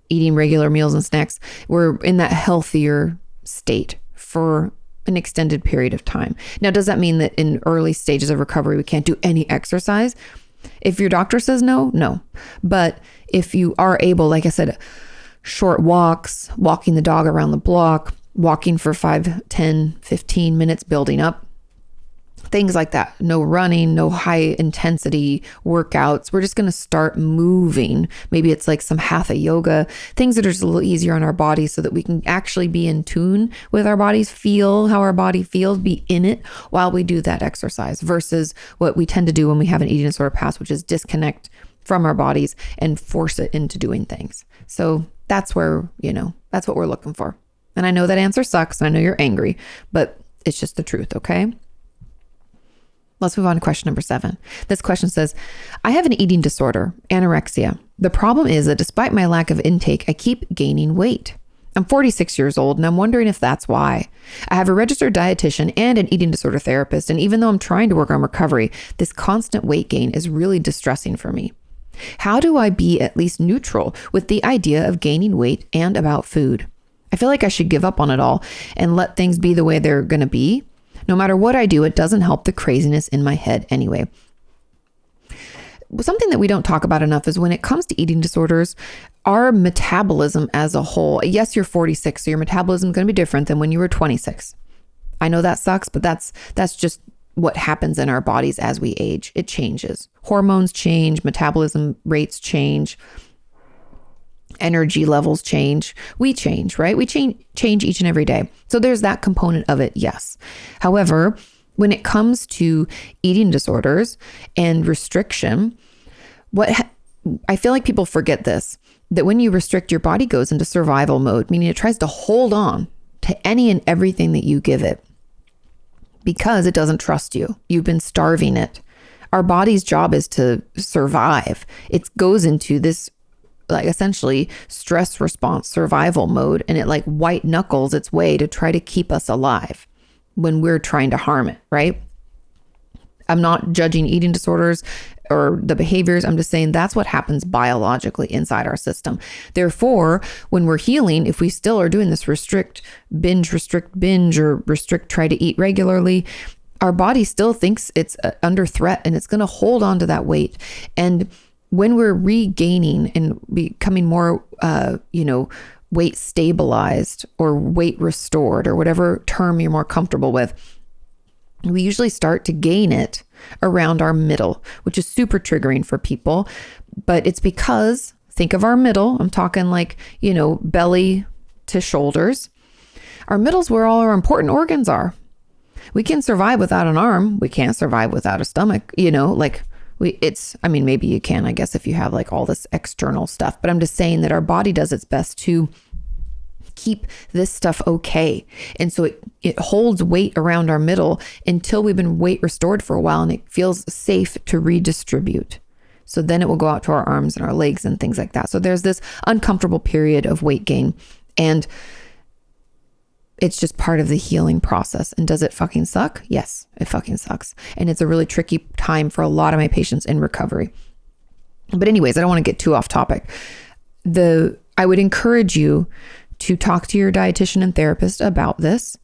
eating regular meals and snacks. We're in that healthier state for an extended period of time. Now, does that mean that in early stages of recovery, we can't do any exercise? If your doctor says no. But if you are able, like I said, short walks, walking the dog around the block, walking for 5, 10, 15 minutes, building up, things like that. No running, no high intensity workouts. We're just going to start moving. Maybe it's like some hatha yoga, things that are just a little easier on our bodies so that we can actually be in tune with our bodies, feel how our body feels, be in it while we do that exercise, versus what we tend to do when we have an eating disorder past, which is disconnect from our bodies and force it into doing things. So that's where, that's what we're looking for. And I know that answer sucks and I know you're angry, but it's just the truth. Okay. Let's move on to question number 7. This question says, I have an eating disorder, anorexia. The problem is that despite my lack of intake, I keep gaining weight. I'm 46 years old and I'm wondering if that's why. I have a registered dietitian and an eating disorder therapist. And even though I'm trying to work on recovery, this constant weight gain is really distressing for me. How do I be at least neutral with the idea of gaining weight and about food? I feel like I should give up on it all and let things be the way they're going to be. No matter what I do, it doesn't help the craziness in my head anyway. Something that we don't talk about enough is when it comes to eating disorders, our metabolism as a whole. Yes, you're 46, so your metabolism is going to be different than when you were 26. I know that sucks, but that's just what happens in our bodies as we age. It changes. Hormones change, metabolism rates change, energy levels change. We change, right? We change each and every day. So there's that component of it, yes. However, when it comes to eating disorders and restriction, I feel like people forget this, that when you restrict, your body goes into survival mode, meaning it tries to hold on to any and everything that you give it because it doesn't trust you. You've been starving it. Our body's job is to survive. It goes into this like essentially stress response survival mode, and it like white knuckles its way to try to keep us alive when we're trying to harm it, right? I'm not judging eating disorders or the behaviors. I'm just saying that's what happens biologically inside our system. Therefore, when we're healing, if we still are doing this restrict, binge, or restrict, try to eat regularly, our body still thinks it's under threat and it's going to hold on to that weight. And when we're regaining and becoming more, weight stabilized or weight restored or whatever term you're more comfortable with, we usually start to gain it around our middle, which is super triggering for people. But it's because, think of our middle, I'm talking like, belly to shoulders. Our middle's where all our important organs are. We can survive without an arm. We can't survive without a stomach, Maybe you can, I guess, if you have like all this external stuff, but I'm just saying that our body does its best to keep this stuff okay. And so it holds weight around our middle until we've been weight restored for a while and it feels safe to redistribute. So then it will go out to our arms and our legs and things like that. So there's this uncomfortable period of weight gain, and it's just part of the healing process. And does it fucking suck? Yes, it fucking sucks. And it's a really tricky time for a lot of my patients in recovery. But anyways, I don't want to get too off topic. I would encourage you to talk to your dietitian and therapist about this,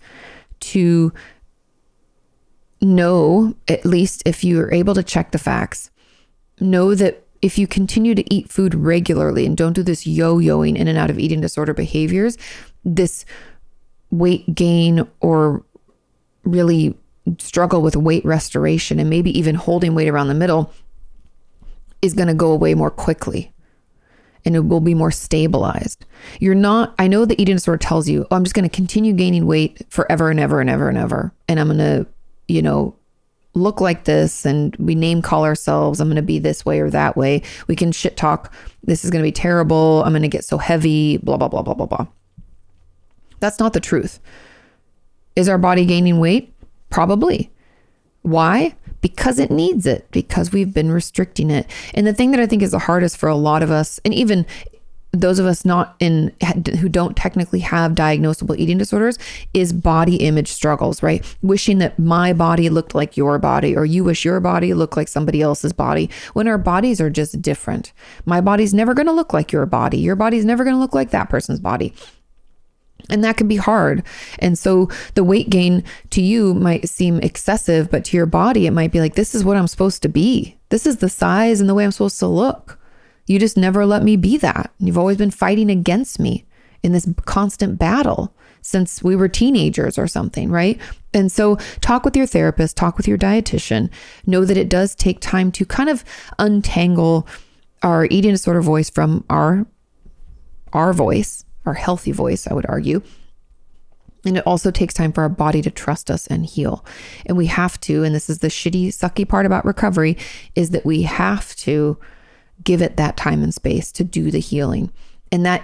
to know, at least if you are able to check the facts, know that if you continue to eat food regularly and don't do this yo-yoing in and out of eating disorder behaviors, this weight gain or really struggle with weight restoration and maybe even holding weight around the middle is going to go away more quickly and it will be more stabilized. I know the eating disorder tells you, oh, I'm just going to continue gaining weight forever and ever and ever and ever. And I'm going to, look like this, and we name call ourselves. I'm going to be this way or that way. We can shit talk. This is going to be terrible. I'm going to get so heavy, blah, blah, blah, blah, blah, blah. That's not the truth. Is our body gaining weight? Probably. Why? Because it needs it, because we've been restricting it. And the thing that I think is the hardest for a lot of us, and even those of us who don't technically have diagnosable eating disorders, is body image struggles, right? Wishing that my body looked like your body, or you wish your body looked like somebody else's body, when our bodies are just different. My body's never going to look like your body. Your body's never going to look like that person's body. And that can be hard. And so the weight gain to you might seem excessive, but to your body, it might be like, this is what I'm supposed to be. This is the size and the way I'm supposed to look. You just never let me be that. You've always been fighting against me in this constant battle since we were teenagers or something, right? And so talk with your therapist, talk with your dietitian. Know that it does take time to kind of untangle our eating disorder voice from our voice, our healthy voice, I would argue. And it also takes time for our body to trust us and heal. And we have to, and this is the shitty, sucky part about recovery, is that we have to give it that time and space to do the healing. And that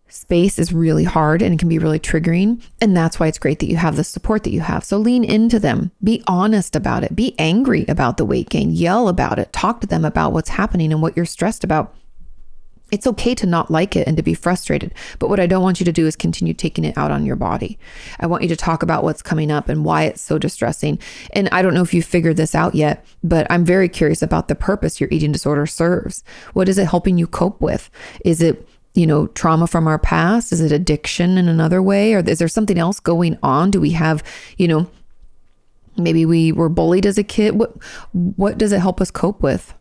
space is really hard and it can be really triggering. And that's why it's great that you have the support that you have. So lean into them, be honest about it, be angry about the weight gain, yell about it, talk to them about what's happening and what you're stressed about. It's okay to not like it and to be frustrated. But what I don't want you to do is continue taking it out on your body. I want you to talk about what's coming up and why it's so distressing. And I don't know if you figured this out yet, but I'm very curious about the purpose your eating disorder serves. What is it helping you cope with? Is it, trauma from our past? Is it addiction in another way? Or is there something else going on? Do we have, maybe we were bullied as a kid? What does it help us cope with?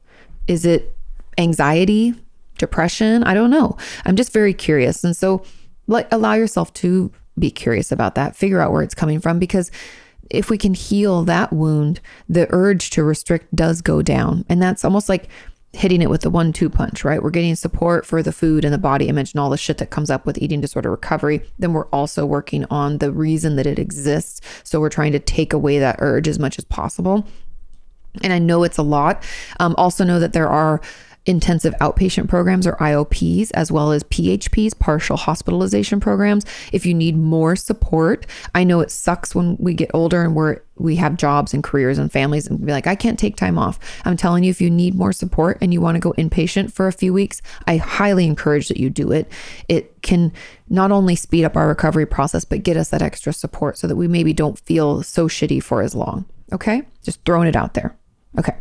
Is it anxiety? Depression? I don't know. I'm just very curious. And so allow yourself to be curious about that. Figure out where it's coming from, because if we can heal that wound, the urge to restrict does go down. And that's almost like hitting it with the 1-2 punch, right? We're getting support for the food and the body image and all the shit that comes up with eating disorder recovery. Then we're also working on the reason that it exists. So we're trying to take away that urge as much as possible. And I know it's a lot. Also know that there are intensive outpatient programs, or IOPs, as well as PHPs, partial hospitalization programs. If you need more support, I know it sucks when we get older and we have jobs and careers and families and be like, I can't take time off. I'm telling you, if you need more support and you want to go inpatient for a few weeks, I highly encourage that you do it. It can not only speed up our recovery process, but get us that extra support so that we maybe don't feel so shitty for as long. Okay? Just throwing it out there. Okay.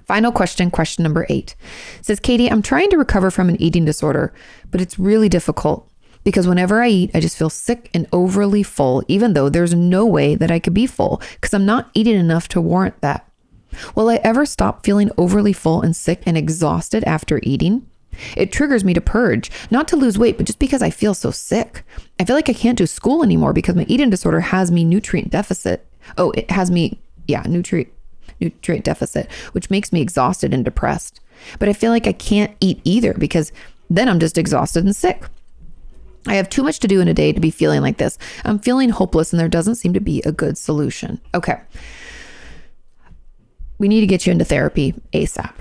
Final question number 8. It says, Kati, I'm trying to recover from an eating disorder, but it's really difficult because whenever I eat, I just feel sick and overly full, even though there's no way that I could be full because I'm not eating enough to warrant that. Will I ever stop feeling overly full and sick and exhausted after eating? It triggers me to purge, not to lose weight, but just because I feel so sick. I feel like I can't do school anymore because my eating disorder has me nutrient deficit. Oh, it has me, nutrient deficit, which makes me exhausted and depressed. But I feel like I can't eat either because then I'm just exhausted and sick. I have too much to do in a day to be feeling like this. I'm feeling hopeless and there doesn't seem to be a good solution. Okay. we need to get you into therapy ASAP.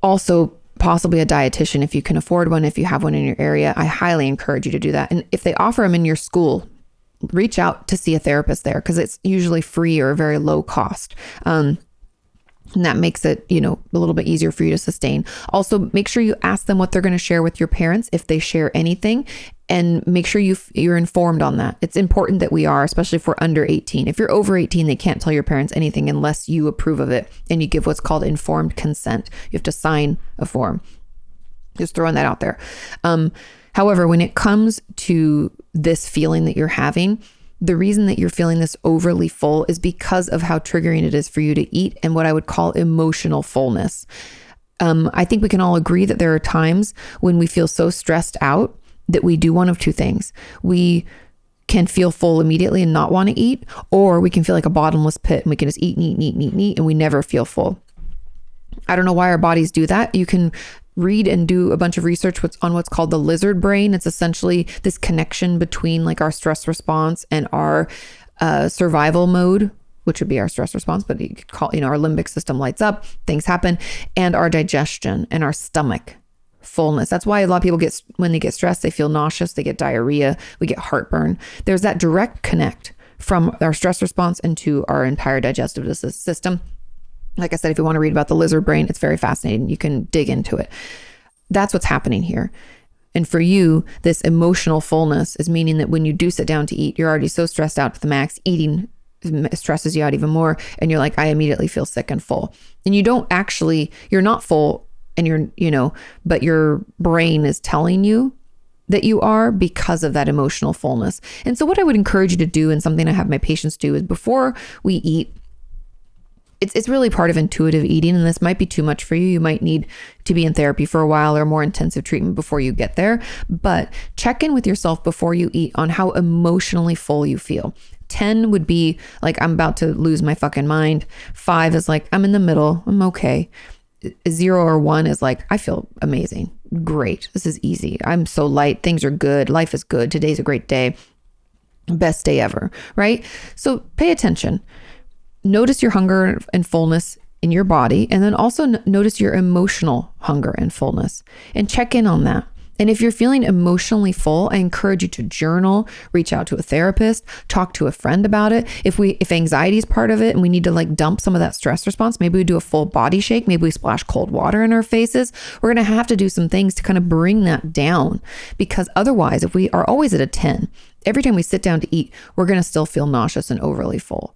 Also, possibly a dietitian if you can afford one, if you have one in your area. I highly encourage you to do that. And if they offer them in your school, reach out to see a therapist there, because it's usually free or very low cost. And that makes it, a little bit easier for you to sustain. Also, make sure you ask them what they're going to share with your parents if they share anything, and make sure you're informed on that. It's important that we are, especially if we're under 18. If you're over 18, they can't tell your parents anything unless you approve of it and you give what's called informed consent. You have to sign a form. Just throwing that out there. However, when it comes to this feeling that you're having, the reason that you're feeling this overly full is because of how triggering it is for you to eat and what I would call emotional fullness. I think we can all agree that there are times when we feel so stressed out that we do one of two things. We can feel full immediately and not want to eat, or we can feel like a bottomless pit and we can just eat, and we never feel full. I don't know why our bodies do that. You can read and do a bunch of research on what's called the lizard brain. It's essentially this connection between like our stress response and our survival mode, which would be our stress response, but you could call, our limbic system lights up, things happen, and our digestion and our stomach fullness. That's why a lot of people when they get stressed, they feel nauseous, they get diarrhea, we get heartburn. There's that direct connect from our stress response into our entire digestive system. Like I said, if you want to read about the lizard brain, it's very fascinating. You can dig into it. That's what's happening here. And for you, this emotional fullness is meaning that when you do sit down to eat, you're already so stressed out to the max, eating stresses you out even more. And you're like, I immediately feel sick and full. And you're not full, and but your brain is telling you that you are because of that emotional fullness. And so what I would encourage you to do, and something I have my patients do, is before we eat, it's really part of intuitive eating, and this might be too much for you. You might need to be in therapy for a while or more intensive treatment before you get there. But check in with yourself before you eat on how emotionally full you feel. 10 would be like, I'm about to lose my fucking mind. 5 is like, I'm in the middle. I'm okay. 0 or 1 is like, I feel amazing. Great. This is easy. I'm so light. Things are good. Life is good. Today's a great day. Best day ever. Right? So pay attention. Notice your hunger and fullness in your body, and then also notice your emotional hunger and fullness, and check in on that. And if you're feeling emotionally full, I encourage you to journal, reach out to a therapist, talk to a friend about it. If anxiety is part of it and we need to like dump some of that stress response, maybe we do a full body shake, maybe we splash cold water in our faces. We're going to have to do some things to kind of bring that down, because otherwise, if we are always at a 10, every time we sit down to eat, we're going to still feel nauseous and overly full.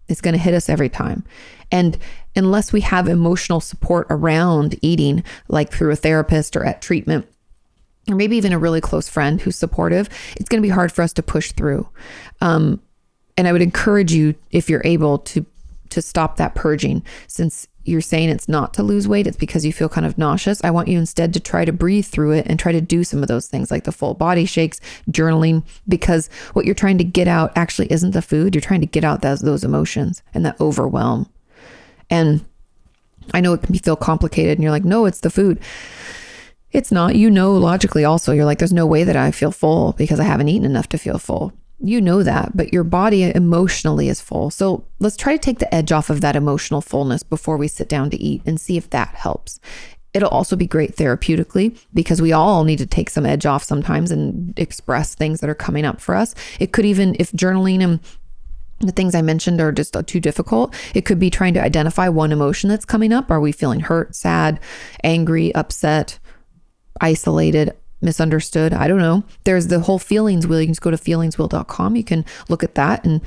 It's going to hit us every time. And unless we have emotional support around eating, like through a therapist or at treatment, or maybe even a really close friend who's supportive, it's going to be hard for us to push through. And I would encourage you, if you're able, to stop that purging. Since you're saying it's not to lose weight, it's because you feel kind of nauseous. I want you instead to try to breathe through it and try to do some of those things like the full body shakes, journaling, because what you're trying to get out actually isn't the food. You're trying to get out those emotions and that overwhelm. And I know it can feel complicated and you're like, no, it's the food. It's not. Logically also, you're like, there's no way that I feel full because I haven't eaten enough to feel full. You know that, but your body emotionally is full. So let's try to take the edge off of that emotional fullness before we sit down to eat and see if that helps. It'll also be great therapeutically, because we all need to take some edge off sometimes and express things that are coming up for us. It could even, if journaling and the things I mentioned are just too difficult, it could be trying to identify one emotion that's coming up. Are we feeling hurt, sad, angry, upset, isolated, misunderstood? I don't know. There's the whole feelings wheel. You can just go to feelingswheel.com. You can look at that and,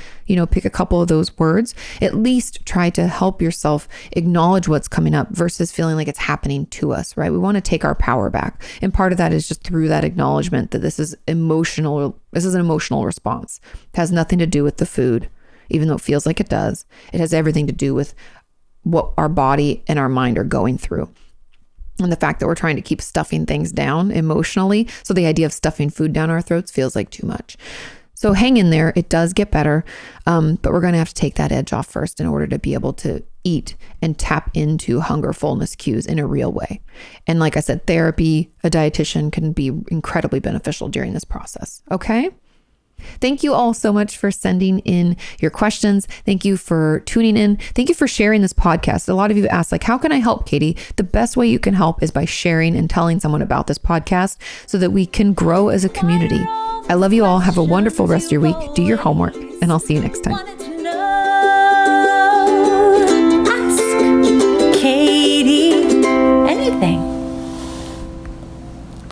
pick a couple of those words. At least try to help yourself acknowledge what's coming up versus feeling like it's happening to us, right? We want to take our power back. And part of that is just through that acknowledgement that this is emotional. This is an emotional response. It has nothing to do with the food, even though it feels like it does. It has everything to do with what our body and our mind are going through. And the fact that we're trying to keep stuffing things down emotionally. So the idea of stuffing food down our throats feels like too much. So hang in there. It does get better. But we're going to have to take that edge off first in order to be able to eat and tap into hunger fullness cues in a real way. And like I said, therapy, a dietitian can be incredibly beneficial during this process. Okay? Thank you all so much for sending in your questions. Thank you for tuning in. Thank you for sharing this podcast. A lot of you asked, like, how can I help, Kati? The best way you can help is by sharing and telling someone about this podcast so that we can grow as a community. I love you all. Have a wonderful rest of your week. Do your homework, and I'll see you next time.